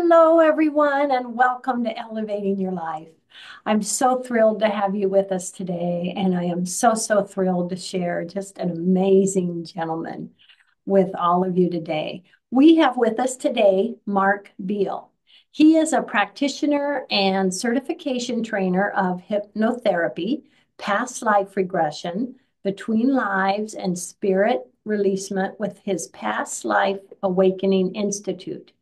Hello, everyone, and welcome to Elevating Your Life. I'm so thrilled to have you with us today, and I am so thrilled to share just an amazing gentleman with all of you today. We have with us today Mark Beale. He is a practitioner and certification trainer of hypnotherapy, past life regression, between lives, and spirit releasement with his Past Life Awakening Institute.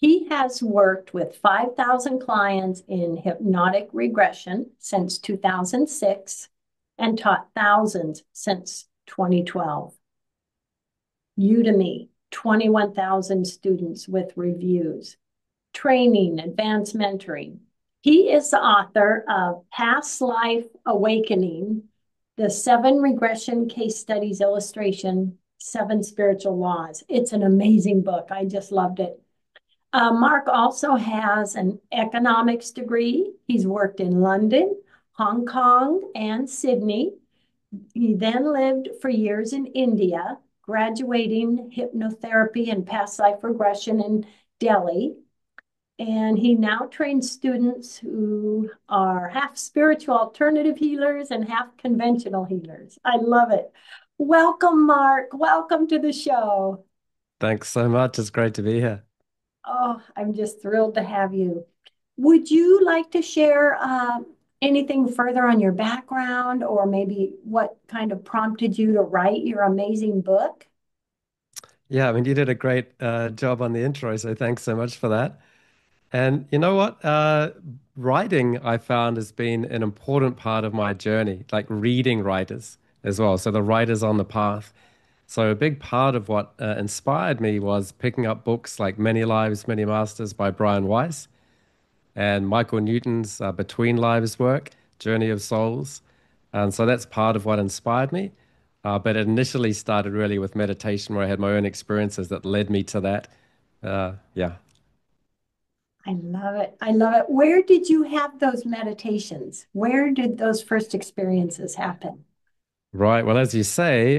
He has worked with 5,000 clients in hypnotic regression since 2006 and taught thousands since 2012. Udemy, 21,000 students with reviews, training, advanced mentoring. He is the author of Past Life Awakening, the 7 Regression Case Studies Illustration, 7 Spiritual Laws. It's an amazing book. I just loved it. Mark also has an economics degree. He's worked in London, Hong Kong, and Sydney. He then lived for years in India, graduating hypnotherapy and past life regression in Delhi. And he now trains students who are half spiritual alternative healers and half conventional healers. I love it. Welcome, Mark. Welcome to the show. Thanks so much. It's great to be here. Oh, I'm just thrilled to have you. Would you like to share anything further on your background or maybe what kind of prompted you to write your amazing book? Yeah, I mean, you did a great job on the intro, so thanks so much for that. And you know what? Writing, I found, has been an important part of my journey, like reading writers as well. So the writers on the path. So a big part of what inspired me was picking up books like Many Lives, Many Masters by Brian Weiss and Michael Newton's Between Lives work, Journey of Souls. And so that's part of what inspired me. But it initially started really with meditation, where I had my own experiences that led me to that. Yeah. I love it. I love it. Where did you have those meditations? Where did those first experiences happen? Right. Well, as you say,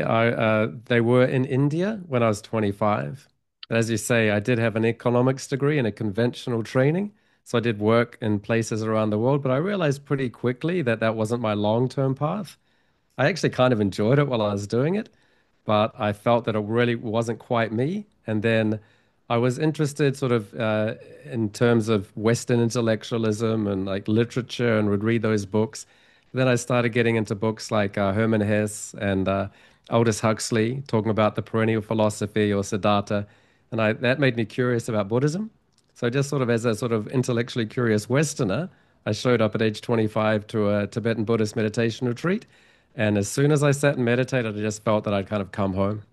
they were in India when I was 25. But as you say, I did have an economics degree and a conventional training. So I did work in places around the world, but I realized pretty quickly that that wasn't my long-term path. I actually kind of enjoyed it while I was doing it, but I felt that it really wasn't quite me. And then I was interested sort of in terms of Western intellectualism and like literature and would read those books. Then I started getting into books like Hermann Hesse and Aldous Huxley talking about the perennial philosophy or Siddhartha. And that made me curious about Buddhism. So just sort of as a sort of intellectually curious Westerner, I showed up at age 25 to a Tibetan Buddhist meditation retreat. And as soon as I sat and meditated, I just felt that I'd kind of come home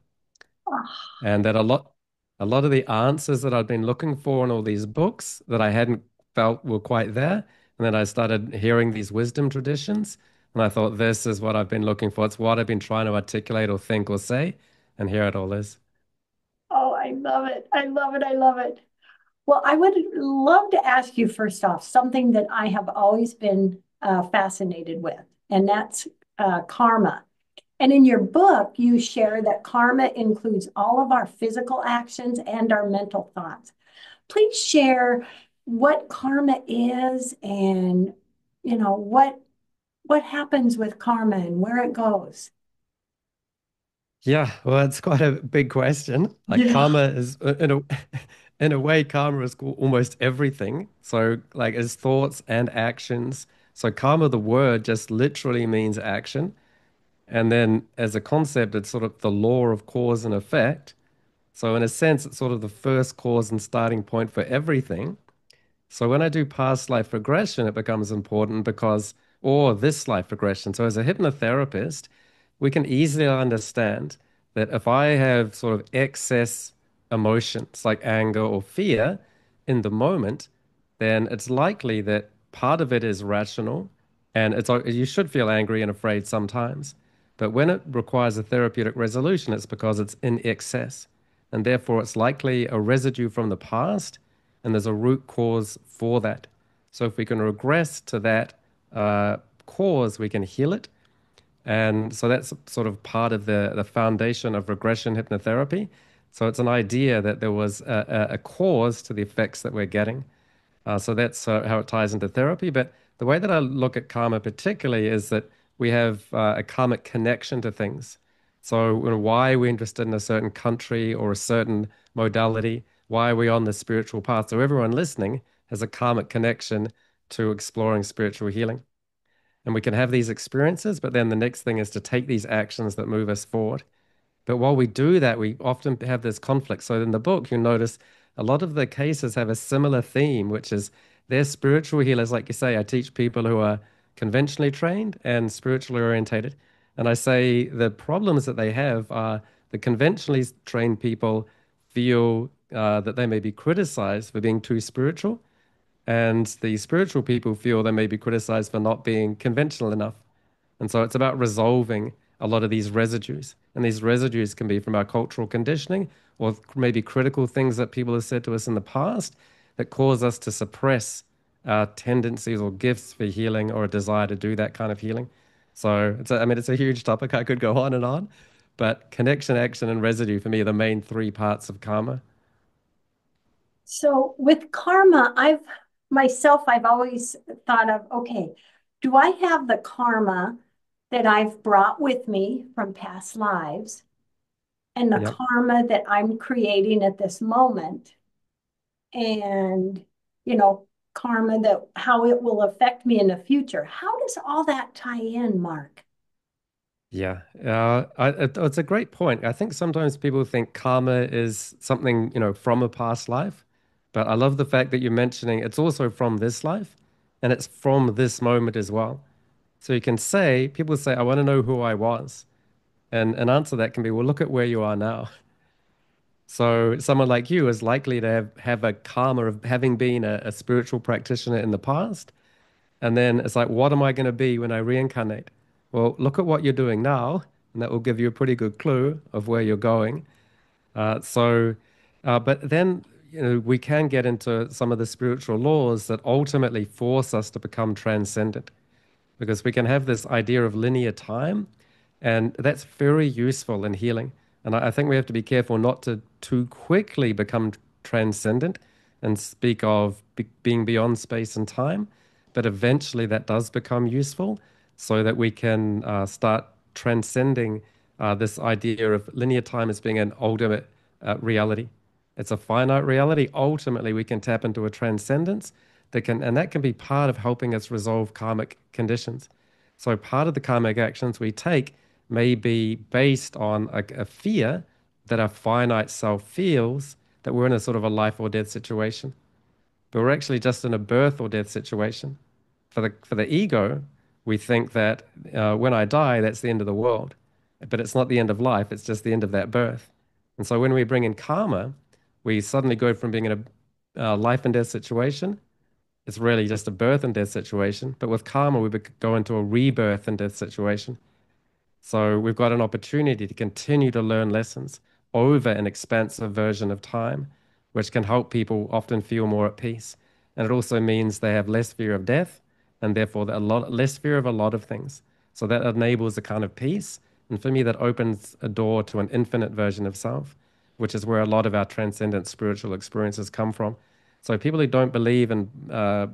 and that a lot of the answers that I'd been looking for in all these books that I hadn't felt were quite there. And then I started hearing these wisdom traditions. And I thought, this is what I've been looking for. It's what I've been trying to articulate or think or say. And here it all is. Oh, I love it. I love it. I love it. Well, I would love to ask you first off something that I have always been fascinated with, and that's karma. And in your book, you share that karma includes all of our physical actions and our mental thoughts. Please share what karma is and what happens with karma and where it goes. Yeah, well, it's quite a big question. Like Yeah. karma is in a way, karma is almost everything. So like it's thoughts and actions. So karma, the word just literally means action. And then as a concept, it's sort of the law of cause and effect. So in a sense, it's sort of the first cause and starting point for everything. So when I do past life regression, it becomes important because, or this life regression. So as a hypnotherapist, we can easily understand that if I have sort of excess emotions like anger or fear in the moment, then it's likely that part of it is rational and you should feel angry and afraid sometimes. But when it requires a therapeutic resolution, it's because it's in excess. And therefore, it's likely a residue from the past and there's a root cause for that. So if we can regress to that cause, we can heal it. And so that's sort of part of the foundation of regression hypnotherapy. So it's an idea that there was a cause to the effects that we're getting. So that's how it ties into therapy. But the way that I look at karma particularly is that we have a karmic connection to things. So, why are we interested in a certain country or a certain modality? Why are we on the spiritual path? So everyone listening has a karmic connection to exploring spiritual healing. And we can have these experiences, but then the next thing is to take these actions that move us forward. But while we do that, we often have this conflict. So in the book, you notice a lot of the cases have a similar theme, which is they're spiritual healers. Like you say, I teach people who are conventionally trained and spiritually orientated. And I say the problems that they have are the conventionally trained people feel that they may be criticized for being too spiritual, and the spiritual people feel they may be criticized for not being conventional enough. And so it's about resolving a lot of these residues. And these residues can be from our cultural conditioning or maybe critical things that people have said to us in the past that cause us to suppress our tendencies or gifts for healing or a desire to do that kind of healing. So I mean, it's a huge topic. I could go on and on, but connection, action, and residue for me are the main three parts of karma. So with karma, I've always thought of, okay, do I have the karma that I've brought with me from past lives and the Yep. karma that I'm creating at this moment and, karma that how it will affect me in the future. How does all that tie in, Mark? Yeah, it's a great point. I think sometimes people think karma is something, from a past life, but I love the fact that you're mentioning it's also from this life and it's from this moment as well. So you can say, people say, I want to know who I was. And an answer to that can be, well, look at where you are now. So someone like you is likely to have a karma of having been a spiritual practitioner in the past. And then it's like, what am I going to be when I reincarnate? Well, look at what you're doing now, and that will give you a pretty good clue of where you're going. But then, we can get into some of the spiritual laws that ultimately force us to become transcendent because we can have this idea of linear time, and that's very useful in healing. And I think we have to be careful not to too quickly become transcendent and speak of being beyond space and time, but eventually that does become useful so that we can start transcending this idea of linear time as being an ultimate reality. It's a finite reality. Ultimately, we can tap into a transcendence and that can be part of helping us resolve karmic conditions. So part of the karmic actions we take may be based on a fear that our finite self feels that we're in a sort of a life or death situation, but we're actually just in a birth or death situation. For the ego, we think that when I die, that's the end of the world, but it's not the end of life. It's just the end of that birth. And so when we bring in karma, we suddenly go from being in a life and death situation. It's really just a birth and death situation. But with karma, we go into a rebirth and death situation. So we've got an opportunity to continue to learn lessons over an expansive version of time, which can help people often feel more at peace. And it also means they have less fear of death and therefore a lot less fear of a lot of things. So that enables a kind of peace. And for me, that opens a door to an infinite version of self, which is where a lot of our transcendent spiritual experiences come from. So people who don't believe in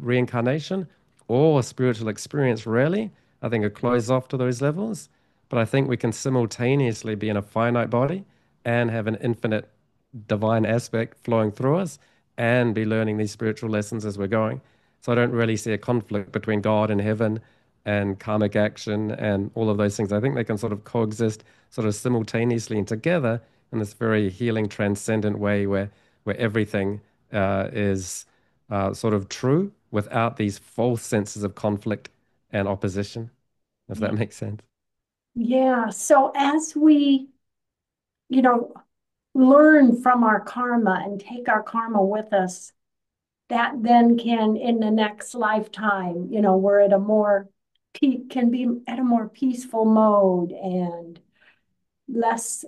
reincarnation or spiritual experience really, I think, are closed off to those levels. But I think we can simultaneously be in a finite body and have an infinite divine aspect flowing through us and be learning these spiritual lessons as we're going. So I don't really see a conflict between God and heaven and karmic action and all of those things. I think they can sort of coexist sort of simultaneously and together in this very healing, transcendent way where everything is sort of true without these false senses of conflict and opposition, if Yeah. that makes sense. Yeah. So as we, you know, learn from our karma and take our karma with us, that then can, in the next lifetime, we're at a more can be at a more peaceful mode and less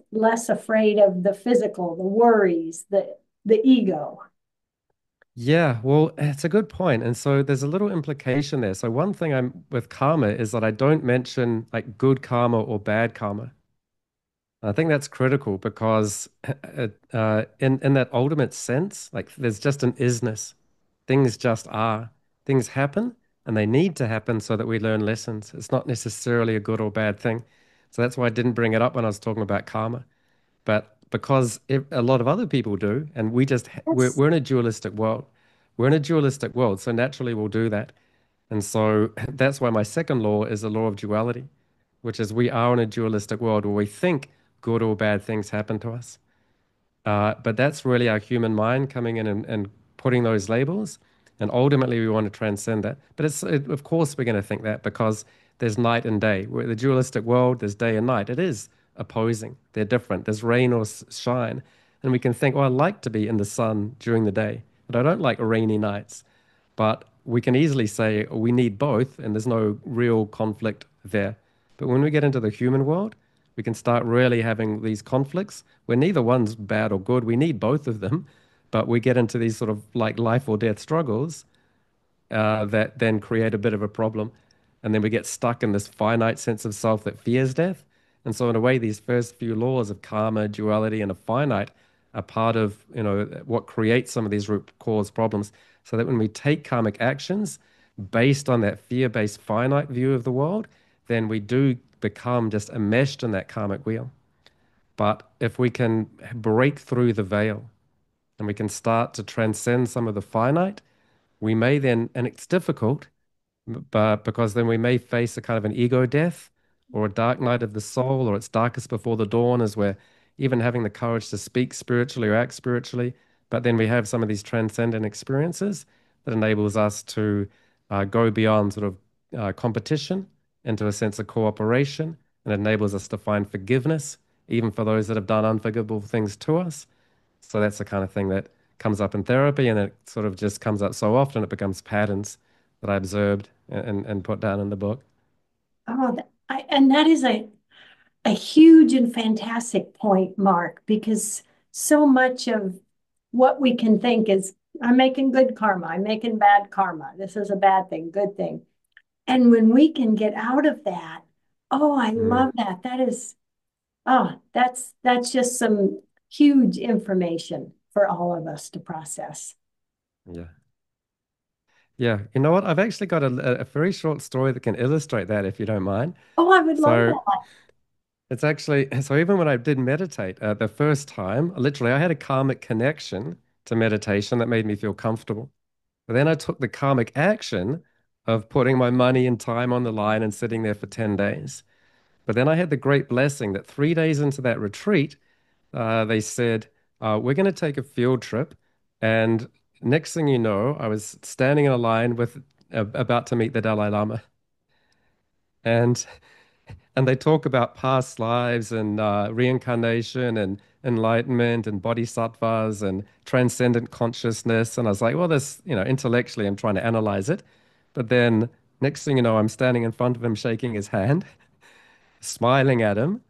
afraid of the physical, the worries, the ego. Yeah, well, it's a good point. And so there's a little implication there. So one thing I'm with karma is that I don't mention like good karma or bad karma. I think that's critical because in that ultimate sense, like there's just an isness. Things just are. Things happen and they need to happen so that we learn lessons. It's not necessarily a good or bad thing. So that's why I didn't bring it up when I was talking about karma. But because a lot of other people do, and That's we're in a dualistic world. We're in a dualistic world, so naturally we'll do that. And so that's why my second law is the law of duality, which is we are in a dualistic world where we think good or bad things happen to us. But that's really our human mind coming in and putting those labels. And ultimately, we want to transcend that. But of course, we're going to think that because there's night and day. We're in the dualistic world, there's day and night. It is opposing, they're different. There's rain or shine. And we can think, well, I like to be in the sun during the day, but I don't like rainy nights. But we can easily say we need both, and there's no real conflict there. But when we get into the human world, we can start really having these conflicts where neither one's bad or good. We need both of them, but we get into these sort of like life or death struggles that then create a bit of a problem. And then we get stuck in this finite sense of self that fears death. And so, in a way, these first few laws of karma, duality, and a finite are part of, what creates some of these root cause problems. So that when we take karmic actions based on that fear-based finite view of the world, then we do become just enmeshed in that karmic wheel. But if we can break through the veil and we can start to transcend some of the finite, we may then, and it's difficult, but because then we may face a kind of an ego death or a dark night of the soul, or it's darkest before the dawn, as we're even having the courage to speak spiritually or act spiritually. But then we have some of these transcendent experiences that enables us to go beyond sort of competition into a sense of cooperation, and enables us to find forgiveness, even for those that have done unforgivable things to us. So that's the kind of thing that comes up in therapy, and it sort of just comes up so often it becomes patterns that I observed and put down in the book. and that is a huge and fantastic point, Mark, because so much of what we can think is, I'm making good karma, I'm making bad karma. This is a bad thing, good thing. And when we can get out of that, oh, I Mm, love that. That's just some huge information for all of us to process. yeah. Yeah. You know what? I've actually got a very short story that can illustrate that if you don't mind. Oh, I would love So that. it's actually, so even when I did meditate the first time, literally, I had a karmic connection to meditation that made me feel comfortable. But then I took the karmic action of putting my money and time on the line and sitting there for 10 days. But then I had the great blessing that 3 days into that retreat, they said, we're going to take a field trip. And next thing you know, I was standing in a line with about to meet the Dalai Lama. And and they talk about past lives and reincarnation and enlightenment and bodhisattvas and transcendent consciousness. And I was like, well, this, intellectually, I'm trying to analyze it. But then next thing you know, I'm standing in front of him, shaking his hand, smiling at him,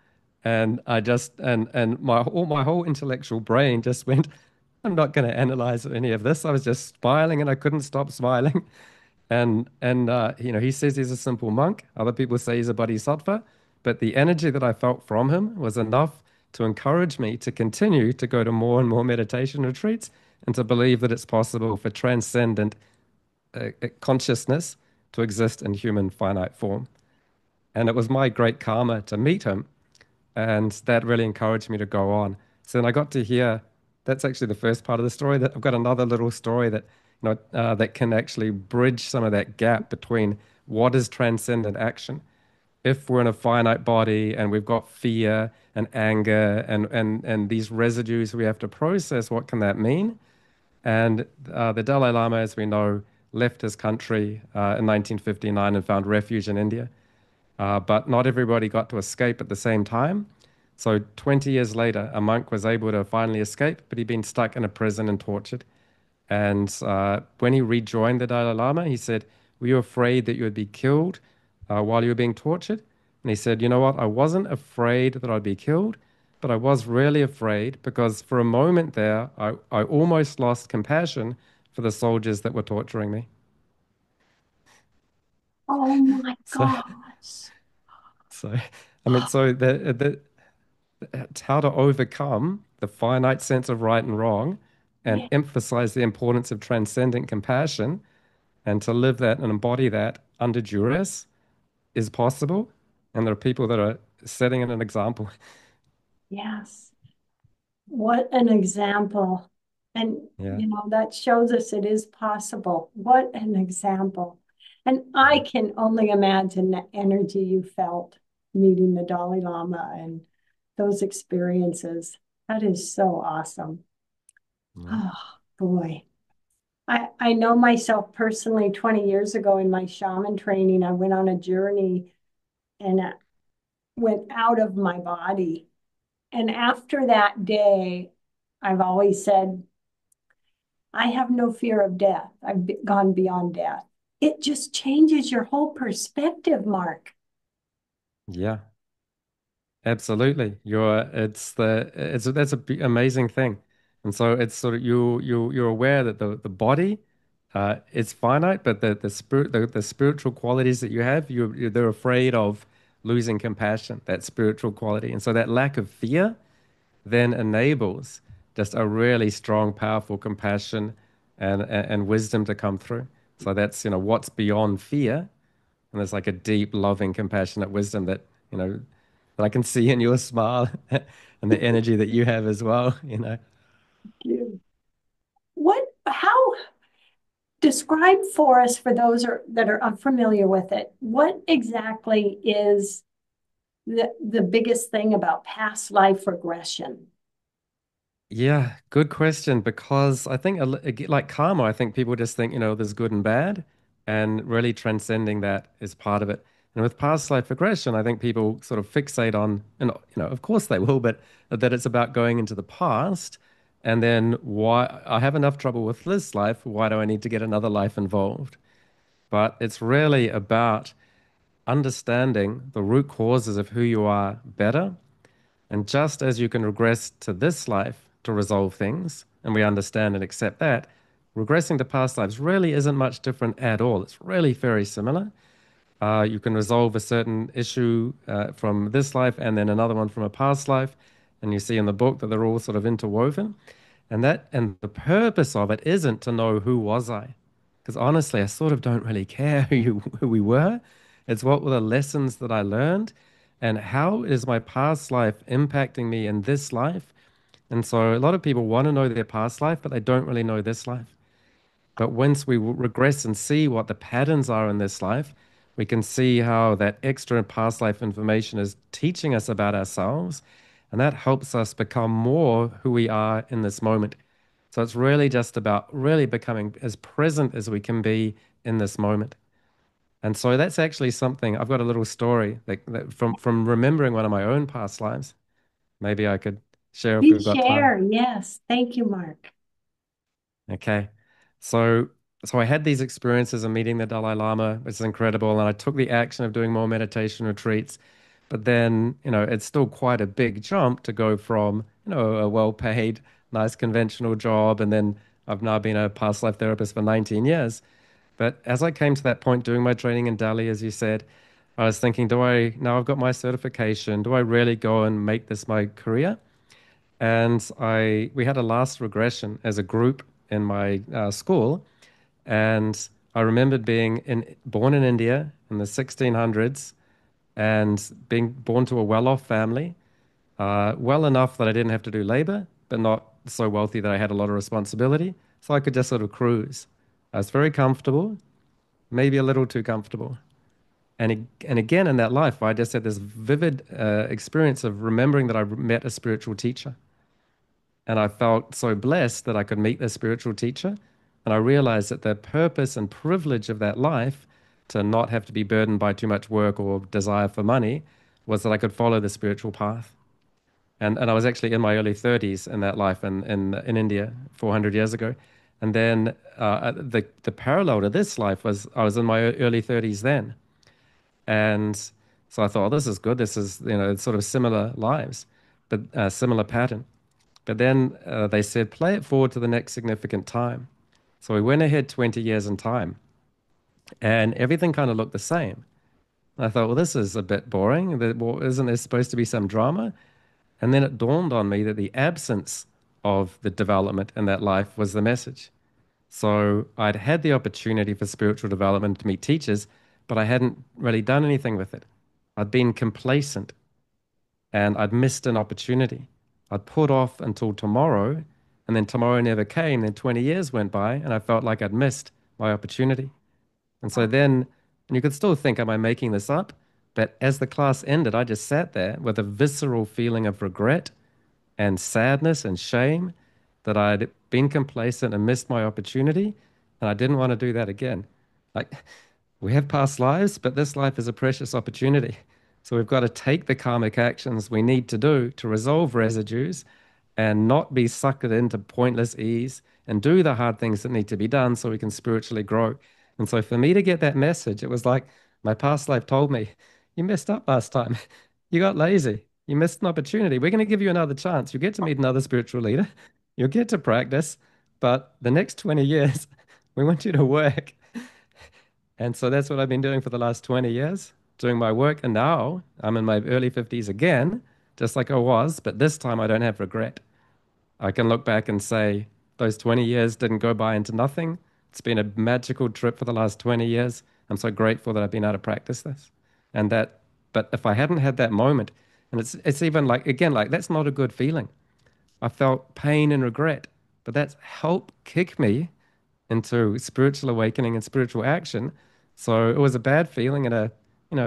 and I just and my whole intellectual brain just went, I'm not going to analyze any of this. I was just smiling and I couldn't stop smiling. And he says he's a simple monk. Other people say he's a bodhisattva, but the energy that I felt from him was enough to encourage me to continue to go to more and more meditation retreats and to believe that it's possible for transcendent consciousness to exist in human finite form. And it was my great karma to meet him, and that really encouraged me to go on. So then I got to hear, that's actually the first part of the story. That I've got another little story that that can actually bridge some of that gap between what is transcendent action. If we're in a finite body and we've got fear and anger and these residues we have to process, what can that mean? And the Dalai Lama, as we know, left his country in 1959 and found refuge in India. But not everybody got to escape at the same time. So 20 years later, a monk was able to finally escape, but he'd been stuck in a prison and tortured. And when he rejoined the Dalai Lama, he said, were you afraid that you would be killed while you were being tortured? And he said, you know what? I wasn't afraid that I'd be killed, but I was really afraid because for a moment there, I almost lost compassion for the soldiers that were torturing me. Oh my So, gosh. so I mean, so the It's how to overcome the finite sense of right and wrong and Yeah. emphasize the importance of transcendent compassion and to live that and embody that under duress is possible. And there are people that are setting an example. Yes. What an example. And, Yeah. that shows us it is possible. What an example. And I Yeah. can only imagine the energy you felt meeting the Dalai Lama and those experiences. That is so awesome. Yeah. Oh, boy. I know myself personally 20 years ago in my shaman training, I went on a journey and I went out of my body. And after that day, I've always said, I have no fear of death. Gone beyond death. It just changes your whole perspective, Mark. Yeah. Absolutely. That's a amazing thing. And so it's sort of you're aware that the body is finite, but the spiritual qualities that you have, they're afraid of losing compassion, that spiritual quality. And so that lack of fear then enables just a really strong, powerful compassion and wisdom to come through. So that's, what's beyond fear. And there's like a deep, loving, compassionate wisdom that I can see in your smile and the energy that you have as well. How describe for us, for those that are unfamiliar with it, what exactly is the biggest thing about past life regression? Yeah, good question. Because I think, like karma, I think people just think, there's good and bad, and really transcending that is part of it. And with past life regression, I think people sort of fixate on, and of course they will, but that it's about going into the past, and then why I have enough trouble with this life, why do I need to get another life involved? But it's really about understanding the root causes of who you are better. And just as you can regress to this life to resolve things, and we understand and accept that, regressing to past lives really isn't much different at all. It's really very similar. You can resolve a certain issue from this life and then another one from a past life. And you see in the book that they're all sort of interwoven. And the purpose of it isn't to know who was I. Because honestly, I sort of don't really care who we were. It's what were the lessons that I learned and how is my past life impacting me in this life. And so a lot of people want to know their past life, but they don't really know this life. But once we regress and see what the patterns are in this life, we can see how that extra past life information is teaching us about ourselves. And that helps us become more who we are in this moment. So it's really just about really becoming as present as we can be in this moment. And so that's actually something I've got a little story that from remembering one of my own past lives. Maybe I could share if we've Please got time. share. Yes. Thank you, Mark. Okay. So so I had these experiences of meeting the Dalai Lama, which is incredible, and I took the action of doing more meditation retreats. But then, it's still quite a big jump to go from, a well-paid, nice conventional job, and then I've now been a past life therapist for 19 years. But as I came to that point doing my training in Delhi, as you said, I was thinking, now I've got my certification, do I really go and make this my career? And we had a last regression as a group in my school, and I remembered born in India in the 1600s and being born to a well-off family, well enough that I didn't have to do labor, but not so wealthy that I had a lot of responsibility, so I could just sort of cruise. I was very comfortable, maybe a little too comfortable. And again in that life, I just had this vivid experience of remembering that I met a spiritual teacher. And I felt so blessed that I could meet this spiritual teacher. And I realized that the purpose and privilege of that life to not have to be burdened by too much work or desire for money was that I could follow the spiritual path. And I was actually in my early 30s in that life in India 400 years ago. And then the parallel to this life was I was in my early 30s then. And so I thought, oh, this is good. This is, it's sort of similar lives, but similar pattern. But then they said, play it forward to the next significant time. So we went ahead 20 years in time, and everything kind of looked the same. I thought, well, this is a bit boring. Well, isn't there supposed to be some drama? And then it dawned on me that the absence of the development in that life was the message. So I'd had the opportunity for spiritual development to meet teachers, but I hadn't really done anything with it. I'd been complacent and I'd missed an opportunity. I'd put off until tomorrow, and then tomorrow never came. Then 20 years went by, and I felt like I'd missed my opportunity. And so then, and you could still think, am I making this up? But as the class ended, I just sat there with a visceral feeling of regret and sadness and shame that I'd been complacent and missed my opportunity, and I didn't want to do that again. Like, we have past lives, but this life is a precious opportunity. So we've got to take the karmic actions we need to do to resolve residues and not be suckered into pointless ease and do the hard things that need to be done so we can spiritually grow. And so for me to get that message, it was like my past life told me, you messed up last time. You got lazy. You missed an opportunity. We're going to give you another chance. You get to meet another spiritual leader. You'll get to practice. But the next 20 years, we want you to work. And so that's what I've been doing for the last 20 years, doing my work. And now I'm in my early 50s again, just like I was. But this time I don't have regret. I can look back and say, those 20 years didn't go by into nothing. It's been a magical trip for the last 20 years. I'm so grateful that I've been able to practice this. And that, but if I hadn't had that moment, and it's even like, again, like that's not a good feeling. I felt pain and regret, but that's helped kick me into spiritual awakening and spiritual action. So it was a bad feeling and a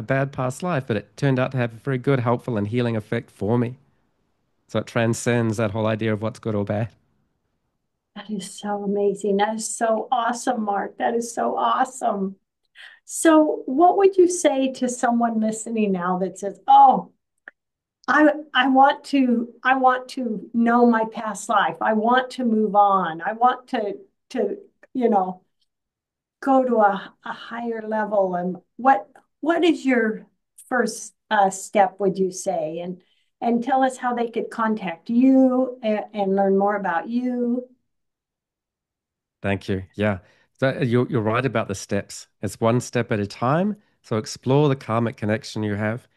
bad past life, but it turned out to have a very good, helpful, and healing effect for me. So it transcends that whole idea of what's good or bad. That is so amazing. That is so awesome, Mark. That is so awesome. So, what would you say to someone listening now that says, "Oh, I want to know my past life. I want to move on. I want to you know go to a higher level." And what is your first step, would you say? And tell us how they could contact you and learn more about you. Thank you. Yeah. So you're right about the steps. It's one step at a time. So explore the karmic connection you have.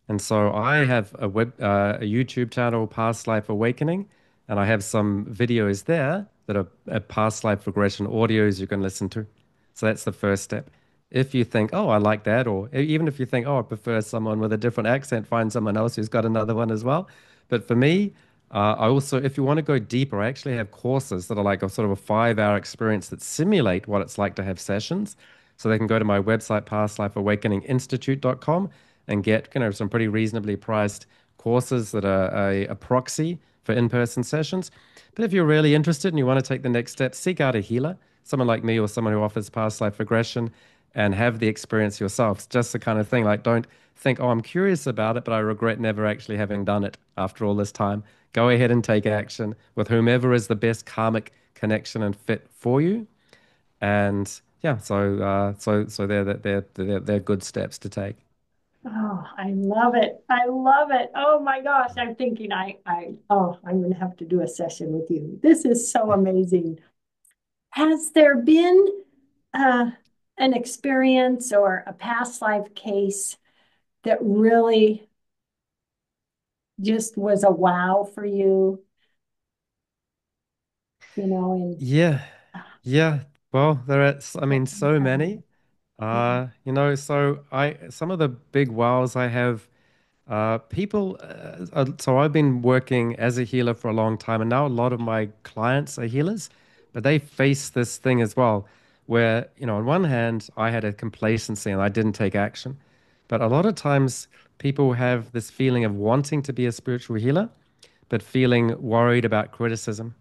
And so I have a YouTube channel, Past Life Awakening, and I have some videos there that are past life regression audios you can listen to. So that's the first step. If you think, oh, I like that, or even if you think, oh, I prefer someone with a different accent, find someone else who's got another one as well. But for me, I also, if you want to go deeper, I actually have courses that are like a sort of a 5 hour experience that simulate what it's like to have sessions. So they can go to my website, pastlifeawakeninginstitute.com, and get, some pretty reasonably priced courses that are a proxy for in-person sessions. But if you're really interested and you want to take the next step, seek out a healer, someone like me or someone who offers past life regression, and have the experience yourself. It's just the kind of thing, like, don't think, oh, I'm curious about it, but I regret never actually having done it after all this time. Go ahead and take action with whomever is the best karmic connection and fit for you. And yeah, so they're good steps to take. Oh, I love it. I love it. Oh my gosh. I'm thinking I'm going to have to do a session with you. This is so amazing. Has there been uh, an experience or a past life case that really just was a wow for you, and Yeah, yeah. Well, I what mean, can you so tell me? many. Yeah. Some of the big wows I have. So I've been working as a healer for a long time, and now a lot of my clients are healers, but they face this thing as well, where, on one hand, I had a complacency and I didn't take action. But a lot of times people have this feeling of wanting to be a spiritual healer, but feeling worried about criticism.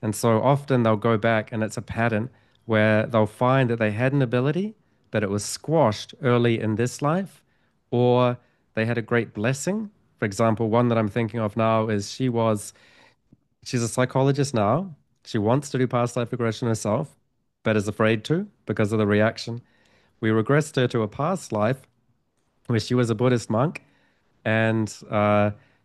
And so often they'll go back and it's a pattern where they'll find that they had an ability, but it was squashed early in this life, or they had a great blessing. For example, one that I'm thinking of now is she's a psychologist now. She wants to do past life regression herself, but is afraid to because of the reaction. We regressed her to a past life where she was a Buddhist monk and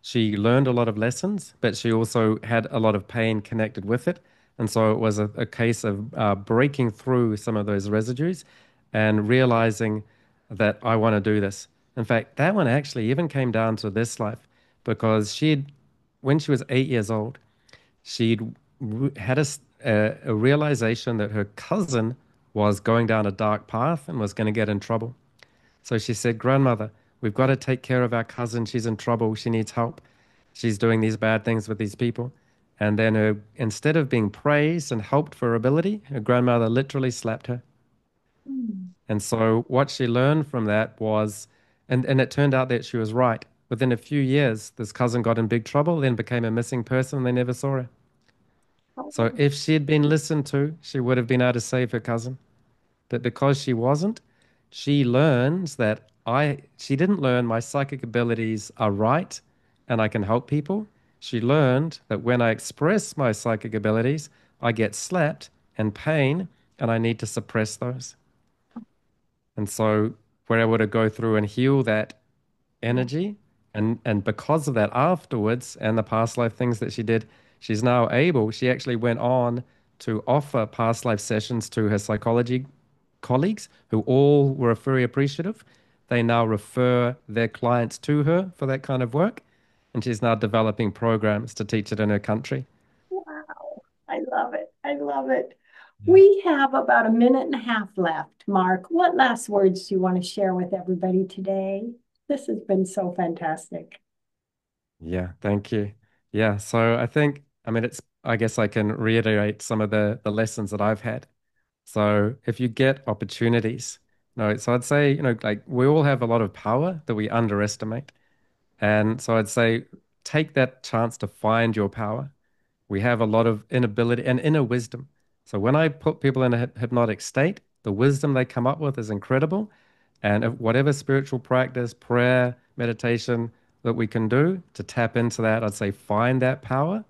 she learned a lot of lessons, but she also had a lot of pain connected with it. And so it was a case of breaking through some of those residues and realizing that I want to do this. In fact, that one actually even came down to this life because she'd when she was 8 years old, she'd had a realization that her cousin was going down a dark path and was going to get in trouble. So she said, Grandmother, we've got to take care of our cousin. She's in trouble. She needs help. She's doing these bad things with these people. And then instead of being praised and helped for her ability, her grandmother literally slapped her. Mm. And so what she learned from that was, and it turned out that she was right. Within a few years, this cousin got in big trouble, then became a missing person, and they never saw her. So Oh, if she had been listened to, she would have been able to save her cousin. But because she wasn't, she learns that she didn't learn my psychic abilities are right and I can help people. She learned that when I express my psychic abilities, I get slapped and pain and I need to suppress those. And so we're able to go through and heal that yeah. energy. And because of that, afterwards, and the past life things that she did, she's now able, she actually went on to offer past life sessions to her psychology colleagues who all were very appreciative. They now refer their clients to her for that kind of work. And she's now developing programs to teach it in her country. Wow. I love it. I love it. Yeah. We have about a minute and a half left. Mark, what last words do you want to share with everybody today? This has been so fantastic. Yeah, thank you. Yeah, so I mean, I guess I can reiterate some of the lessons that I've had. So if you get opportunities, no, so I'd say, like we all have a lot of power that we underestimate. And so I'd say take that chance to find your power. We have a lot of inability and inner wisdom. So when I put people in a hypnotic state, the wisdom they come up with is incredible. And whatever spiritual practice, prayer, meditation that we can do to tap into that, I'd say find that power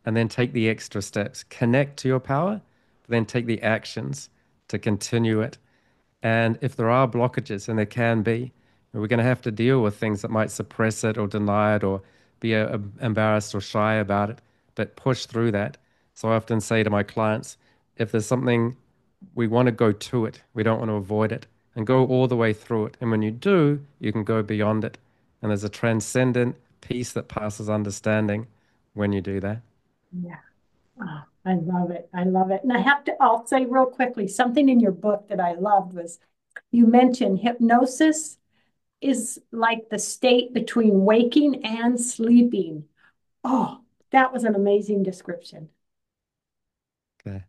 and then take the extra steps. Connect to your power, but then take the actions to continue it. And if there are blockages, and there can be, we're going to have to deal with things that might suppress it or deny it or be embarrassed or shy about it, but push through that. So I often say to my clients, if there's something, we want to go to it, we don't want to avoid it, and go all the way through it. And when you do, you can go beyond it. And there's a transcendent peace that passes understanding when you do that. Yeah. Oh, I love it. I love it. And I'll say real quickly, something in your book that I loved was you mentioned hypnosis is like the state between waking and sleeping. Oh, that was an amazing description. Okay.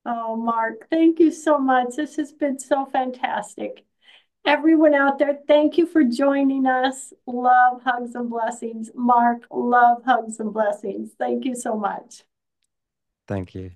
Oh, Mark, thank you so much. This has been so fantastic. Everyone out there, thank you for joining us. Love, hugs, and blessings. Mark, love, hugs, and blessings. Thank you so much. Thank you.